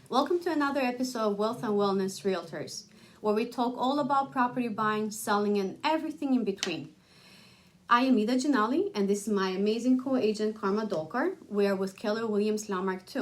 Welcome to another episode of Wealth and Wellness Realtors, where we talk all about property buying, selling, and everything in between. I am Ida Gjinali, and this is my amazing co-agent, Karma Dolkar. We are with Keller Williams Landmark 2.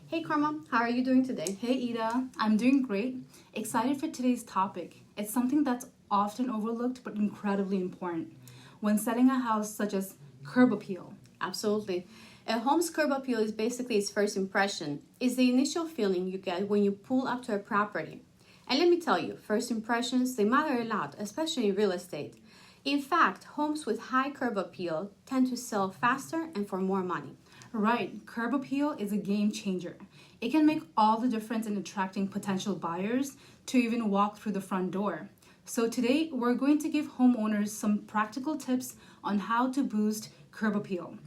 Hey, Karma, how are you doing today? Hey, Ida. I'm doing great. Excited for today's topic. It's something that's often overlooked but incredibly important when selling a house, such as curb appeal. Absolutely. A home's curb appeal is basically its first impression. It's the initial feeling you get when you pull up to a property. And let me tell you, first impressions, they matter a lot, especially in real estate. In fact, homes with high curb appeal tend to sell faster and for more money. Right, curb appeal is a game changer. It can make all the difference in attracting potential buyers to even walk through the front door. So today, we're going to give homeowners some practical tips on how to boost curb appeal.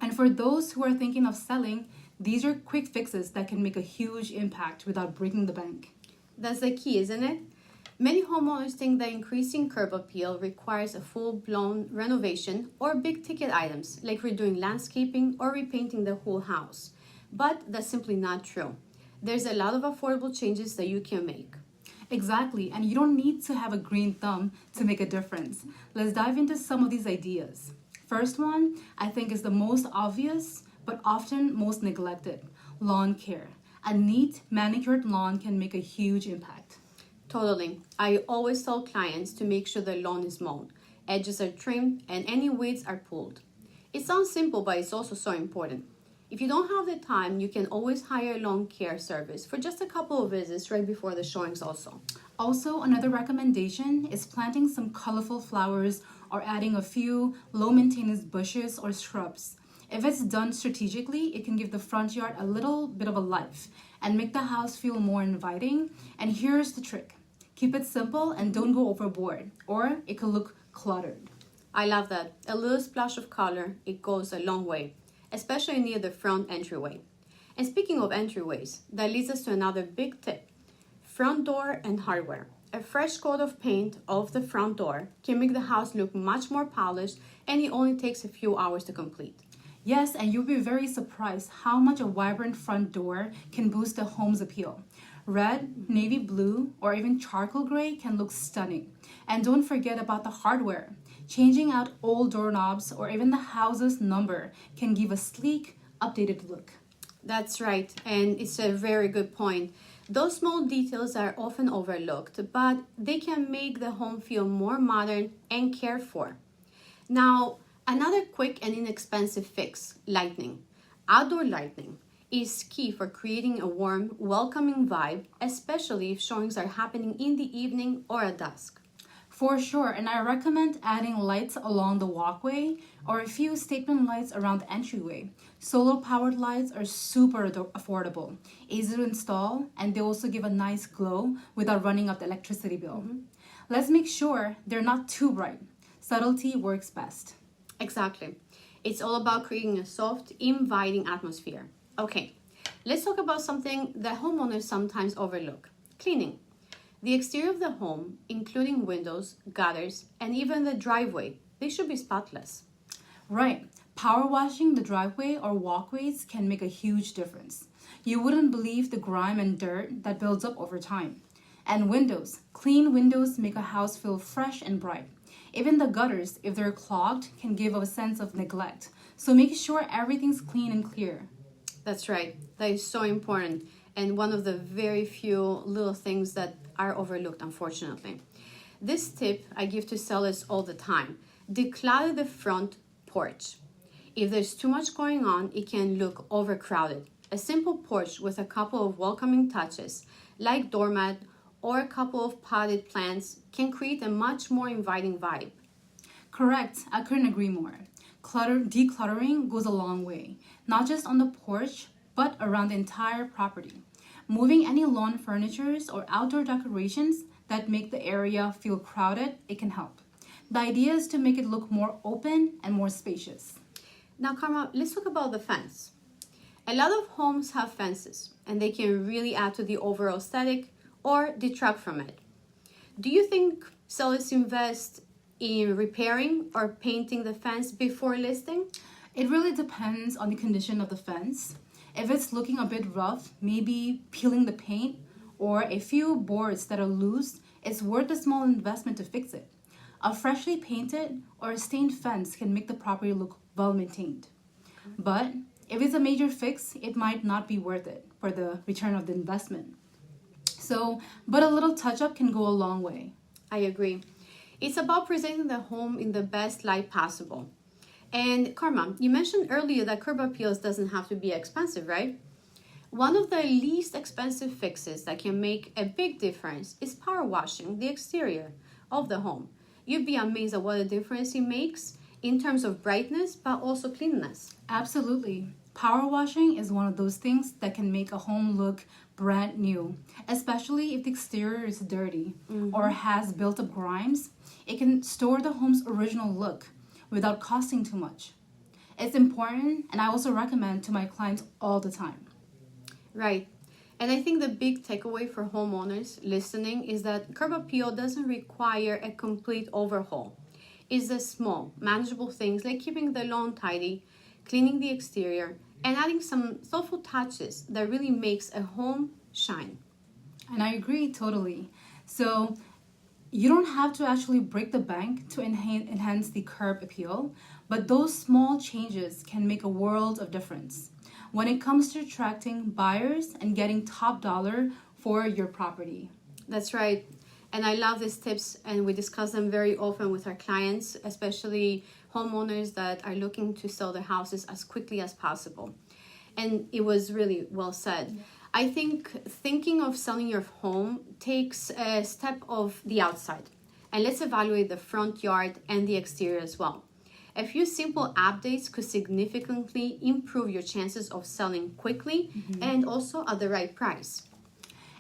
And for those who are thinking of selling, these are quick fixes that can make a huge impact without breaking the bank. That's the key, isn't it? Many homeowners think that increasing curb appeal requires a full-blown renovation or big-ticket items like redoing landscaping or repainting the whole house. But that's simply not true. There's a lot of affordable changes that you can make. Exactly, and you don't need to have a green thumb to make a difference. Let's dive into some of these ideas. First one, I think, is the most obvious, but often most neglected: lawn care. A neat, manicured lawn can make a huge impact. Totally. I always tell clients to make sure the lawn is mowed, edges are trimmed, and any weeds are pulled. It sounds simple, but it's also so important. If you don't have the time, you can always hire a lawn care service for just a couple of visits right before the showings also. Also, another recommendation is planting some colorful flowers or adding a few low-maintenance bushes or shrubs. If it's done strategically, it can give the front yard a little bit of a life and make the house feel more inviting. And here's the trick. Keep it simple and don't go overboard, or it could look cluttered. I love that. A little splash of color, it goes a long way, especially near the front entryway. And speaking of entryways, that leads us to another big tip: front door and hardware. A fresh coat of paint of the front door can make the house look much more polished, and it only takes a few hours to complete. Yes, and you'll be very surprised how much a vibrant front door can boost a home's appeal. Red, navy blue, or even charcoal gray can look stunning. And don't forget about the hardware. Changing out old doorknobs or even the house's number can give a sleek, updated look. That's right, and it's a very good point. Those small details are often overlooked, but they can make the home feel more modern and cared for. Now, another quick and inexpensive fix: lighting. Outdoor lighting is key for creating a warm, welcoming vibe, especially if showings are happening in the evening or at dusk. For sure, and I recommend adding lights along the walkway or a few statement lights around the entryway. Solar-powered lights are super affordable, easy to install, and they also give a nice glow without running up the electricity bill. Let's make sure they're not too bright. Subtlety works best. Exactly. It's all about creating a soft, inviting atmosphere. Okay, let's talk about something that homeowners sometimes overlook: cleaning. The exterior of the home, including windows, gutters, and even the driveway, they should be spotless. Right. Power washing the driveway or walkways can make a huge difference. You wouldn't believe the grime and dirt that builds up over time. And windows. Clean windows make a house feel fresh and bright. Even the gutters, if they're clogged, can give a sense of neglect. So make sure everything's clean and clear. That's right. That is so important, and one of the very few little things that are overlooked, unfortunately. This tip I give to sellers all the time: declutter the front porch. If there's too much going on, it can look overcrowded. A simple porch with a couple of welcoming touches, like doormat or a couple of potted plants, can create a much more inviting vibe. Correct. I couldn't agree more. Decluttering goes a long way, not just on the porch, but around the entire property. Moving any lawn furnitures or outdoor decorations that make the area feel crowded, it can help. The idea is to make it look more open and more spacious. Now, Karma, let's talk about the fence. A lot of homes have fences, and they can really add to the overall aesthetic or detract from it. Do you think sellers invest in repairing or painting the fence before listing? It really depends on the condition of the fence. If it's looking a bit rough, maybe peeling the paint or a few boards that are loose, it's worth a small investment to fix it. A freshly painted or a stained fence can make the property look well maintained. But if it's a major fix, it might not be worth it for the return of the investment. But a little touch up can go a long way. I agree. It's about presenting the home in the best light possible. And Karma, you mentioned earlier that curb appeals doesn't have to be expensive, right? One of the least expensive fixes that can make a big difference is power washing the exterior of the home. You'd be amazed at what a difference it makes in terms of brightness, but also cleanliness. Absolutely. Power washing is one of those things that can make a home look brand new, especially if the exterior is dirty or has built up grimes. It can store the home's original look without costing too much. It's important, and I also recommend to my clients all the time. Right. And I think the big takeaway for homeowners listening is that curb appeal doesn't require a complete overhaul. It's the small, manageable things like keeping the lawn tidy, cleaning the exterior, and adding some thoughtful touches that really makes a home shine. And I agree totally. So you don't have to actually break the bank to enhance the curb appeal, but those small changes can make a world of difference when it comes to attracting buyers and getting top dollar for your property. That's right. And I love these tips, and we discuss them very often with our clients, especially homeowners that are looking to sell their houses as quickly as possible. And it was really well said. Yeah. I think thinking of selling your home takes a step of the outside. And let's evaluate the front yard and the exterior as well. A few simple updates could significantly improve your chances of selling quickly and also at the right price.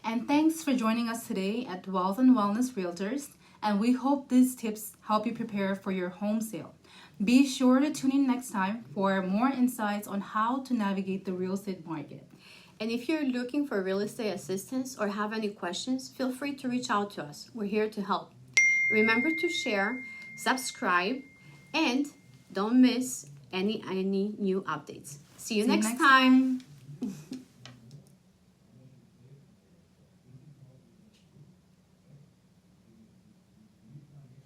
And thanks for joining us today at Wealth and Wellness Realtors. And we hope these tips help you prepare for your home sale. Be sure to tune in next time for more insights on how to navigate the real estate market. And if you're looking for real estate assistance or have any questions, feel free to reach out to us. We're here to help. Remember to share, subscribe, and don't miss any new updates. See you next time.